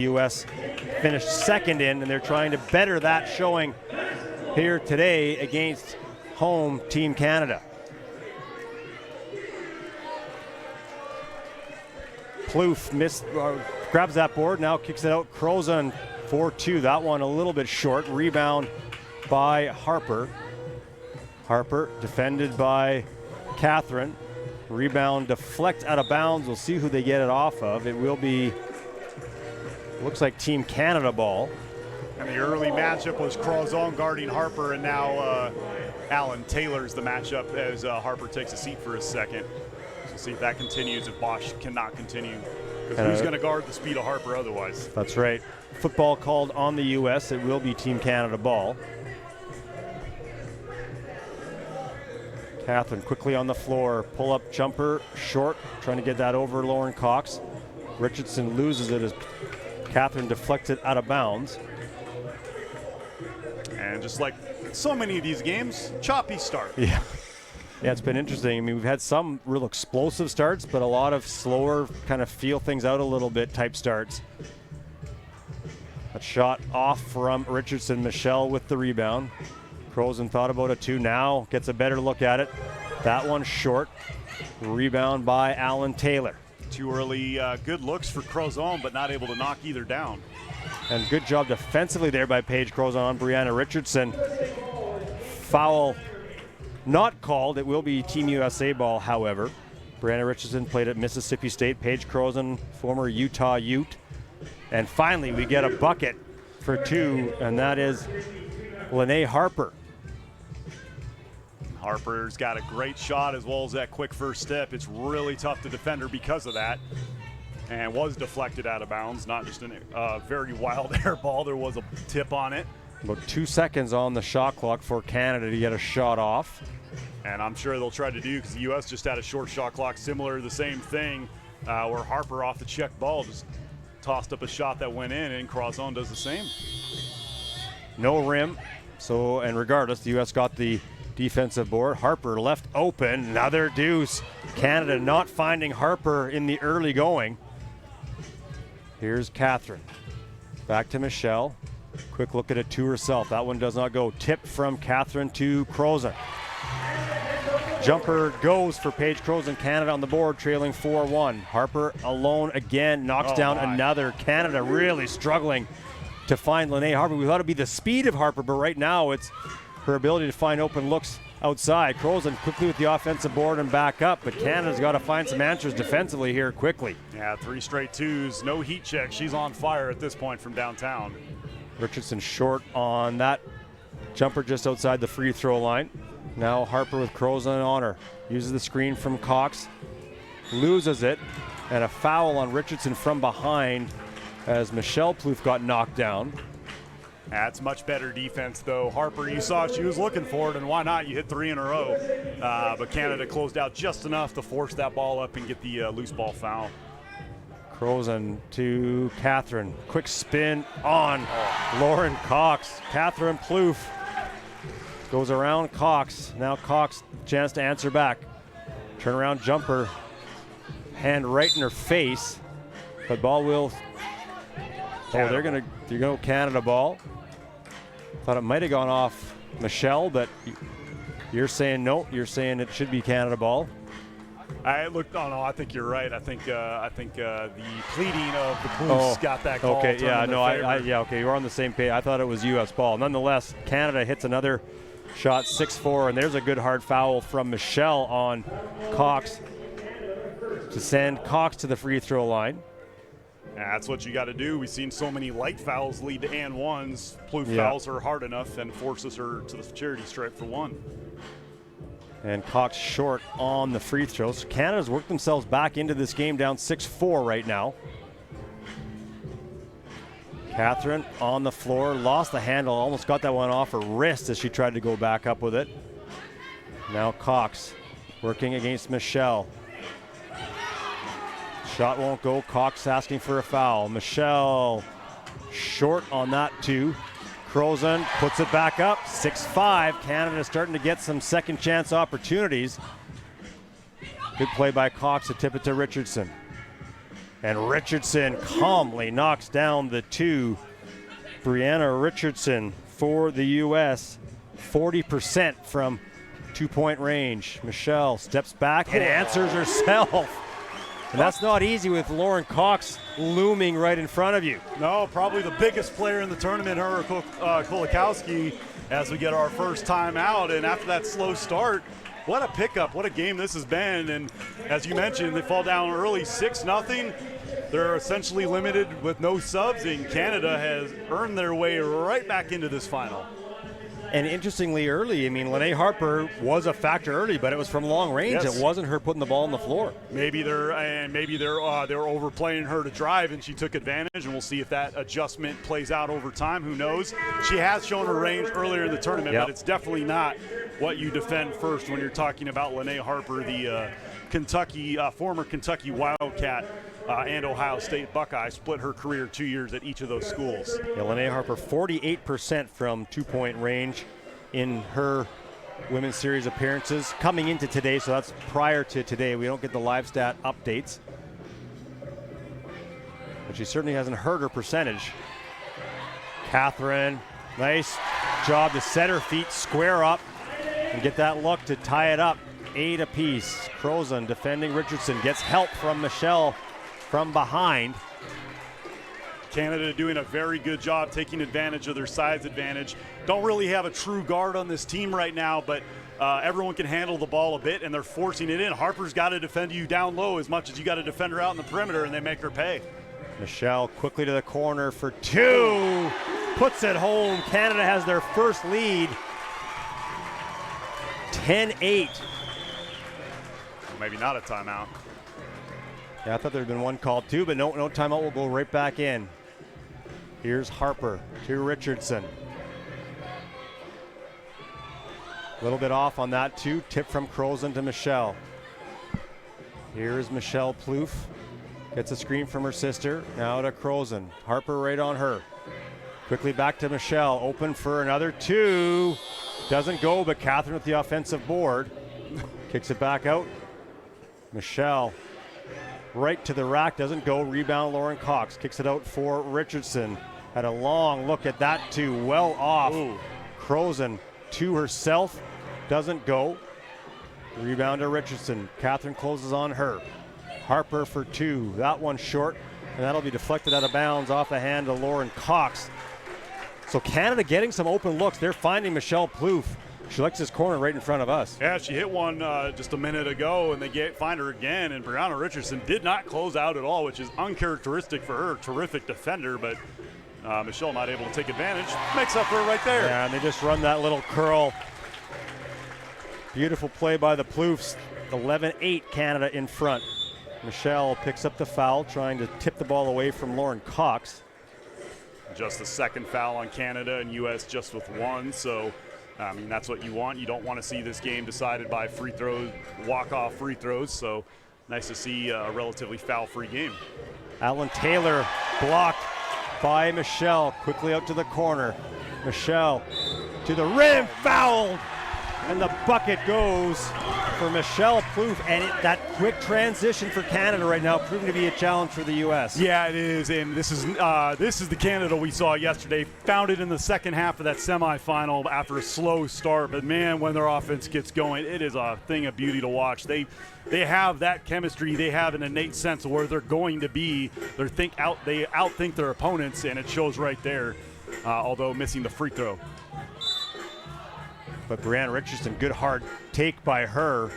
U.S. finished second in, and they're trying to better that showing here today against home Team Canada. Plouffe grabs that board, now kicks it out. Crozon 4-2. That one a little bit short. Rebound by Harper. Harper defended by Catherine. Rebound deflect out of bounds. We'll see who they get it off of. It will be, looks like Team Canada ball. And the early matchup was Crozon guarding Harper, and now Alan Taylor's the matchup as Harper takes a seat for a second. So see if that continues, if Bosch cannot continue. Because who's going to guard the speed of Harper otherwise? That's right. Football called on the U.S. It will be Team Canada ball. Catherine quickly on the floor. Pull-up jumper, short, trying to get that over Lauren Cox. Richardson loses it as Catherine deflected out of bounds. And just like so many of these games, choppy start. Yeah, it's been interesting. I mean, we've had some real explosive starts, but a lot of slower, kind of feel things out a little bit type starts. A shot off from Richardson. Michelle with the rebound. Crozon thought about it too. Now gets a better look at it. That one short. Rebound by Alan Taylor. Too early good looks for Crozon, but not able to knock either down. And good job defensively there by Paige Crozon on Brianna Richardson. Foul not called. It will be Team USA ball, however. Brianna Richardson played at Mississippi State. Paige Crozon, former Utah Ute. And finally, we get a bucket for two, and that is Lene Harper. Harper's got a great shot as well as that quick first step. It's really tough to defend her because of that. And was deflected out of bounds, not just a very wild air ball. There was a tip on it. About 2 seconds on the shot clock for Canada to get a shot off. And I'm sure they'll try to do, because the U.S. just had a short shot clock similar, the same thing, where Harper off the check ball just tossed up a shot that went in, and Crozon does the same. No rim. So, and regardless, the U.S. got the defensive board. Harper left open. Another deuce. Canada not finding Harper in the early going. Here's Catherine. Back to Michelle. Quick look at it to herself. That one does not go. Tip from Catherine to Crozon. Jumper goes for Paige Crozon. Canada on the board, trailing 4-1. Harper alone again, knocks down another. Canada really struggling to find Lene Harper. We thought it'd be the speed of Harper, but right now it's her ability to find open looks outside. Crozon quickly with the offensive board and back up, but Canada's got to find some answers defensively here quickly. Yeah, 3 straight twos, no heat check. She's on fire at this point from downtown. Richardson short on that jumper just outside the free throw line. Now Harper with Crozon on her. Uses the screen from Cox, loses it, and a foul on Richardson from behind as Michelle Plouffe got knocked down. That's much better defense, though. Harper, you saw she was looking for it, and why not? You hit 3 in a row. But Canada closed out just enough to force that ball up and get the loose ball foul. Crozon to Catherine. Quick spin on Lauren Cox. Catherine Plouffe goes around Cox. Now Cox, chance to answer back. Turnaround jumper. Hand right in her face. But ball will. Canada. They're going to go Canada ball. Thought it might have gone off Michelle, but you're saying no. You're saying it should be Canada ball. I think you're right. I think the pleading of the Plouffes got that call. Okay, yeah, no, okay, you're on the same page. I thought it was U.S. ball. Nonetheless, Canada hits another shot, 6-4, and there's a good hard foul from Michelle on Cox to send Cox to the free throw line. That's what you got to do. We've seen so many light fouls lead to and ones. Plouffe fouls her hard enough and forces her to the charity stripe for one. And Cox short on the free throws. Canada's worked themselves back into this game down 6-4 right now. Catherine on the floor, lost the handle, almost got that one off her wrist as she tried to go back up with it. Now Cox working against Michelle. Shot won't go. Cox asking for a foul. Michelle short on that too. Crozon puts it back up, 6-5. Canada starting to get some second chance opportunities. Good play by Cox to tip it to Richardson. And Richardson calmly knocks down the 2. Brianna Richardson for the U.S. 40% from 2-point range. Michelle steps back and answers herself. And that's not easy with Lauren Cox looming right in front of you. No, probably the biggest player in the tournament, her Kulikowski, as we get our first time out. And after that slow start, what a pickup, what a game this has been. And as you mentioned, they fall down early 6-0. They're essentially limited with no subs, and Canada has earned their way right back into this final. And interestingly early, I mean, Lene Harper was a factor early, but it was from long range. Yes. It wasn't her putting the ball on the floor. Maybe they're overplaying her to drive, and she took advantage. And we'll see if that adjustment plays out over time. Who knows? She has shown her range earlier in the tournament, but it's definitely not what you defend first when you're talking about Lene Harper, the former Kentucky Wildcat. And Ohio State Buckeye, split her career 2 years at each of those schools. Yeah, Lene Harper, 48% from 2-point range in her women's series appearances coming into today, so that's prior to today. We don't get the live stat updates. But she certainly hasn't hurt her percentage. Catherine, nice job to set her feet, square up, and get that look to tie it up. 8 apiece. Crozon defending Richardson, gets help from Michelle from behind. Canada doing a very good job taking advantage of their size advantage. Don't really have a true guard on this team right now, but everyone can handle the ball a bit, and they're forcing it in. Harper's got to defend you down low as much as you got to defend her out in the perimeter, and they make her pay. Michelle quickly to the corner for 2. Puts it home. Canada has their first lead. 10-8. Maybe not a timeout. Yeah, I thought there had been one called too, but no timeout. We'll go right back in. Here's Harper to Richardson. A little bit off on that too. Tip from Crozon to Michelle. Here's Michelle Plouffe. Gets a screen from her sister. Now to Crozon. Harper right on her. Quickly back to Michelle. Open for another 2. Doesn't go, but Catherine with the offensive board. Kicks it back out. Michelle right to the rack, doesn't go. Rebound, Lauren Cox kicks it out for Richardson. Had a long look at that too, well off. Crozon to herself, doesn't go. Rebound to Richardson. Catherine closes on her. Harper for 2, that one short, and that'll be deflected out of bounds off the hand of Lauren Cox. So Canada getting some open looks. They're finding Michelle Plouffe. She likes this corner right in front of us. Yeah, she hit one just a minute ago, and they find her again. And Brianna Richardson did not close out at all, which is uncharacteristic for her. Terrific defender, but Michelle not able to take advantage. Makes up for it right there. Yeah, and they just run that little curl. Beautiful play by the Plouffes. 11-8 Canada in front. Michelle picks up the foul, trying to tip the ball away from Lauren Cox. Just the second foul on Canada, and U.S. just with 1, so I mean, that's what you want. You don't want to see this game decided by free throws, walk-off free throws. So nice to see a relatively foul-free game. Alan Taylor blocked by Michelle. Quickly out to the corner. Michelle to the rim, fouled. And the bucket goes for Michelle Plouffe. And that quick transition for Canada right now proving to be a challenge for the U.S. Yeah, it is. And this is the Canada we saw yesterday. Found it in the second half of that semifinal after a slow start. But, man, when their offense gets going, it is a thing of beauty to watch. They have that chemistry. They have an innate sense of where they're going to be. They outthink their opponents, and it shows right there, although missing the free throw. But Brianna Richardson, good hard take by her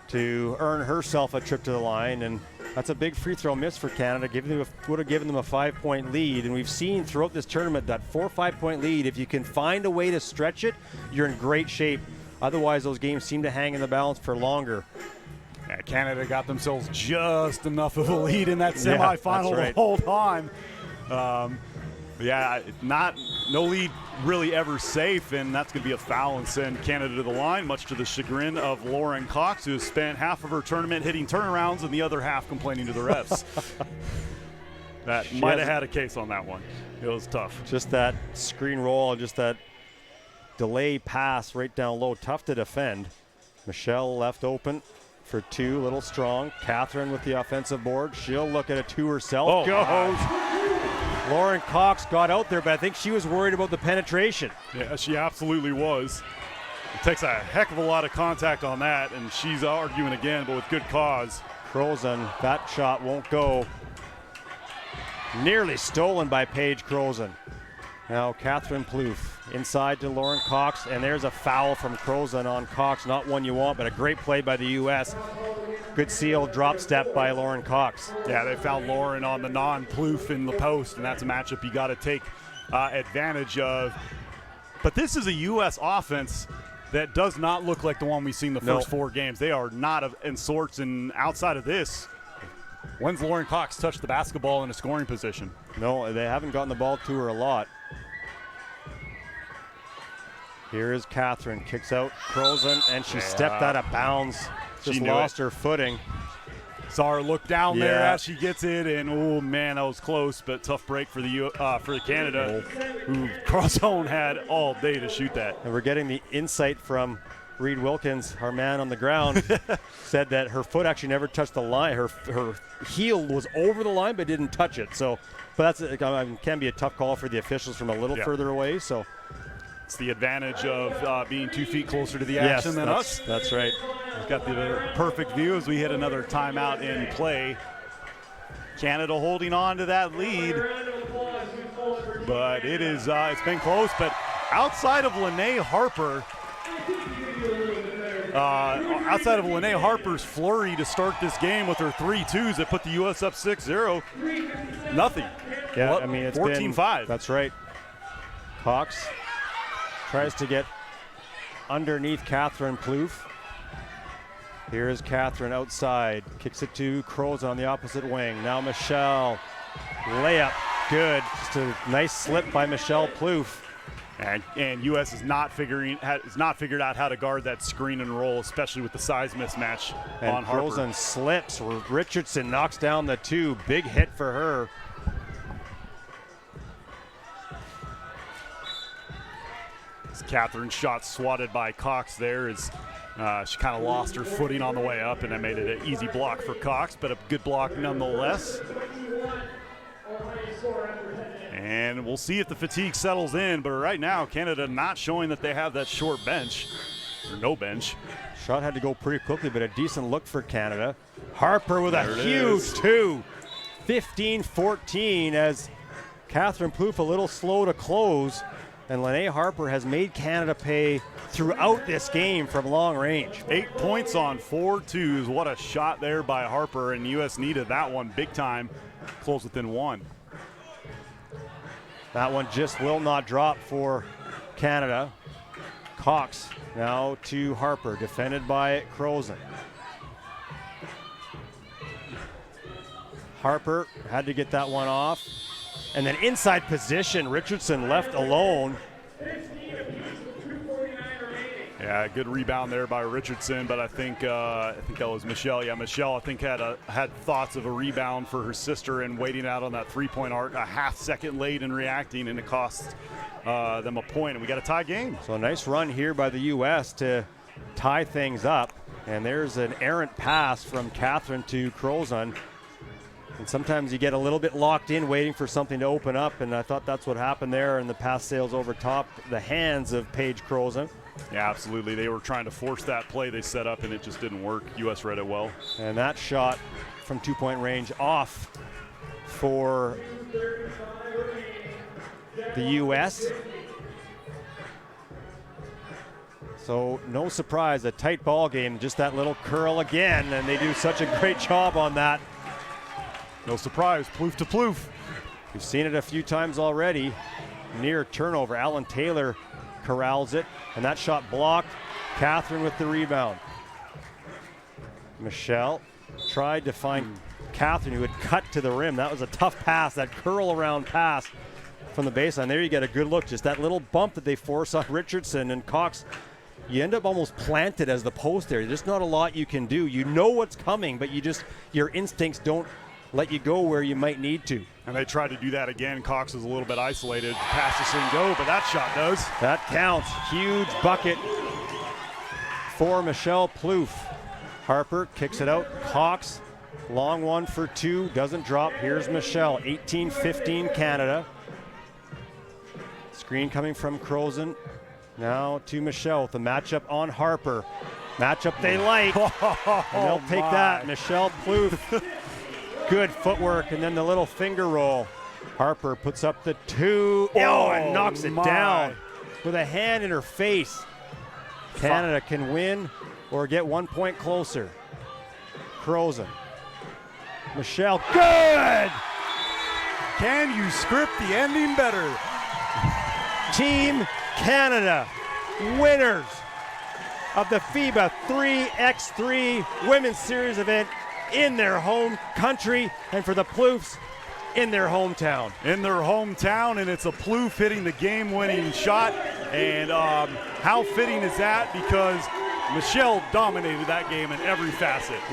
to earn herself a trip to the line, and that's a big free throw miss for Canada. Would have given them a 5-point lead, and we've seen throughout this tournament that 4 or 5-point lead, if you can find a way to stretch it, you're in great shape. Otherwise, those games seem to hang in the balance for longer. Yeah, Canada got themselves just enough of a lead in that semifinal right. to hold on. No lead really ever safe, and that's going to be a foul and send Canada to the line, much to the chagrin of Lauren Cox, who has spent half of her tournament hitting turnarounds and the other half complaining to the refs. That might have had a case on that one. It was tough. Just that screen roll, just that delay pass right down low, tough to defend. Michelle left open. for two, little strong. Catherine with the offensive board. She'll look at it to herself. Oh, goes. Lauren Cox got out there, but I think she was worried about the penetration. Yeah, she absolutely was. It takes a heck of a lot of contact on that, and she's arguing again, but with good cause. Crozon, that shot won't go. Nearly stolen by Paige Crozon. Now Catherine Plouffe inside to Lauren Cox, and there's a foul from Crozon on Cox. Not one you want, but a great play by the U.S. Good seal, drop step by Lauren Cox. Yeah, they found Lauren on the non-Plouffe in the post, and that's a matchup you got to take advantage of. But this is a U.S. offense that does not look like the one we've seen the first 4 games. They are not in sorts, and outside of this, when's Lauren Cox touched the basketball in a scoring position? No, they haven't gotten the ball to her a lot. Here is Catherine, kicks out Crozon, and she stepped out of bounds. Just lost her footing. Saw her look down there as she gets it, and oh man, that was close, but tough break for the Canada, who Crozon had all day to shoot that. And we're getting the insight from Reed Wilkins, our man on the ground, said that her foot actually never touched the line. Her heel was over the line but didn't touch it. So, but that's can be a tough call for the officials from a little further away. So, it's the advantage of being 2 feet closer to the action than us. That's right. We've got the perfect view as we hit another timeout in play. Canada holding on to that lead, but it's been close. But outside of Lene Harper, outside of Lene Harper's flurry to start this game with her 3-2s that put the U.S. up 6-0, nothing. Yeah, well, I mean, it's 14-5. That's right. Cox tries to get underneath Catherine Plouffe. Here is Catherine outside, kicks it to Crozon on the opposite wing. Now Michelle, layup, good. Just a nice slip by Michelle Plouffe. And U.S. has not figured out how to guard that screen and roll, especially with the size mismatch on Harper. Crozon slips. Richardson knocks down the 2. Big hit for her. Catherine's shot swatted by Cox there as she kind of lost her footing on the way up, and that made it an easy block for Cox, but a good block nonetheless. And we'll see if the fatigue settles in, but right now Canada not showing that they have that short bench, or no bench. Shot had to go pretty quickly, but a decent look for Canada. Harper with a huge 2. 15-14 as Catherine Plouffe a little slow to close. And Lene Harper has made Canada pay throughout this game from long range. 8 points on 4 twos. What a shot there by Harper, and U.S. needed that one big time. Close within 1. That one just will not drop for Canada. Cox now to Harper, defended by Crozon. Harper had to get that one off. And then inside position, Richardson left alone. Yeah, good rebound there by Richardson, but I think that was Michelle. Yeah, Michelle, I think had thoughts of a rebound for her sister and waiting out on that 3-point arc a half second late and reacting, and it cost them a point, and we got a tie game. So a nice run here by the U.S. to tie things up, and there's an errant pass from Catherine to Crozon. And sometimes you get a little bit locked in waiting for something to open up, and I thought that's what happened there, and the pass sails over top the hands of Paige Crozon. Yeah, absolutely. They were trying to force that play they set up, and it just didn't work. U.S. read it well. And that shot from 2-point range off for the U.S. So no surprise, a tight ball game, just that little curl again, and they do such a great job on that. No surprise, Plouffe to Plouffe. We've seen it a few times already. Near turnover, Alan Taylor corrals it, and that shot blocked. Catherine with the rebound. Michelle tried to find Catherine, who had cut to the rim. That was a tough pass, that curl around pass from the baseline. There you get a good look, just that little bump that they force on Richardson and Cox. You end up almost planted as the post there. There's just not a lot you can do. You know what's coming, but your instincts don't let you go where you might need to. And they tried to do that again. Cox was a little bit isolated. Pass this and go, but that shot does. That counts. Huge bucket for Michelle Plouffe. Harper kicks it out. Cox, long one for two, doesn't drop. Here's Michelle, 18-15 Canada. Screen coming from Crozen. Now to Michelle with the matchup on Harper. Matchup they like. And they'll take that. Michelle Plouffe. Good footwork, and then the little finger roll. Harper puts up the two. And knocks it down with a hand in her face. Canada can win or get 1 point closer. Crozen. Michelle, good! Can you script the ending better? Team Canada, winners of the FIBA 3x3 Women's Series event in their home country, and for the Plouffes, in their hometown. In their hometown, and it's a Plouffe hitting the game-winning shot. And how fitting is that? Because Michelle dominated that game in every facet.